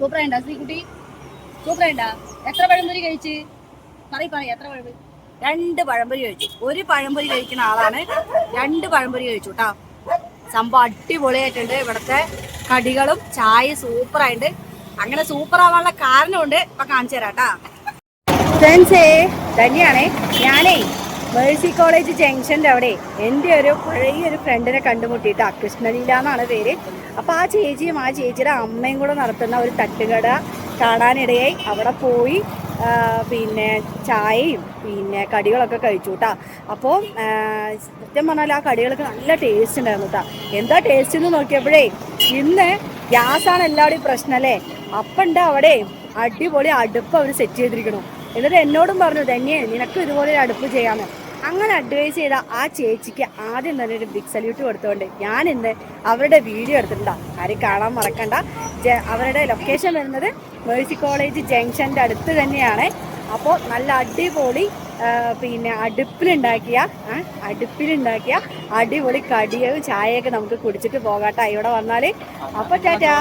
സൂപ്പറായിണ്ടാ ശ്രീകുട്ടി? സൂപ്പറായിണ്ടാ? എത്ര പഴംപൊരി കഴിച്ച്? പറയ് എത്ര പഴംപൊരി? 2 പഴംപൊരി കഴിച്ചു. ഒരു പഴംപൊരി കഴിക്കുന്ന ആളാണ് 2 പഴംപൊരി കഴിച്ചു കേട്ടോ. സംഭവം അടിപൊളിയായിട്ടുണ്ട്. ഇവിടുത്തെ കടികളും ചായ സൂപ്പറായിട്ടുണ്ട്. അങ്ങനെ സൂപ്പർ ആവാനുള്ള കാരണമുണ്ട്, ഇപ്പൊ കാണിച്ചു തരാം കേട്ടാ. ഫ്രണ്ട്സേ തന്നെയാണേ, ഞാനേ മേഴ്സി കോളേജ് ജംഗ്ഷൻ്റെ അവിടെ എൻ്റെ ഒരു പഴയൊരു ഫ്രണ്ടിനെ കണ്ടുമുട്ടിയിട്ടാ. കൃഷ്ണലീല എന്നാണ് പേര്. അപ്പോൾ ആ ചേച്ചിയും ആ ചേച്ചിയുടെ അമ്മയും കൂടെ നടത്തുന്ന ഒരു തട്ടുകട കാണാനിടയായി. അവിടെ പോയി പിന്നെ ചായയും പിന്നെ കടികളൊക്കെ കഴിച്ചു കേട്ടോ. അപ്പോൾ സത്യം പറഞ്ഞാൽ ആ കടികൾക്ക് നല്ല ടേസ്റ്റ് ഉണ്ടായിരുന്നു കേട്ടോ. എന്താ ടേസ്റ്റ് എന്ന് നോക്കിയപ്പോഴേ ഇന്ന് ഗ്യാസാണ് എല്ലാവരുടെയും പ്രശ്നം അല്ലേ. അപ്പം ഉണ്ട് അവിടെ അടിപൊളി അടുപ്പ് അവർ സെറ്റ് ചെയ്തിരിക്കണം. എന്നിട്ട് എന്നോടും പറഞ്ഞു തന്നെ നിനക്ക് ഇതുപോലെ ഒരു അടുപ്പ് ചെയ്യാമെന്ന്. അങ്ങനെ അഡ്വൈസ് ചെയ്ത ആ ചേച്ചിക്ക് ആദ്യം തന്നെ ഒരു ബിഗ് സല്യൂട്ട് കൊടുത്തുകൊണ്ട് ഞാൻ ഇന്ന് അവരുടെ വീഡിയോ എടുത്തിട്ടുണ്ടാകും. ആരും കാണാൻ മറക്കണ്ട. അവരുടെ ലൊക്കേഷൻ വരുന്നത് മേഴ്സി കോളേജ് ജംഗ്ഷൻ്റെ അടുത്ത് തന്നെയാണ്. അപ്പോൾ നല്ല അടിപൊളി പിന്നെ അടുപ്പിലുണ്ടാക്കിയ അടിപൊളി കടിയും ചായയൊക്കെ നമുക്ക് കുടിച്ചിട്ട് പോകാട്ടോ ഇവിടെ വന്നാൽ. അപ്പോൾ ടാറ്റാ.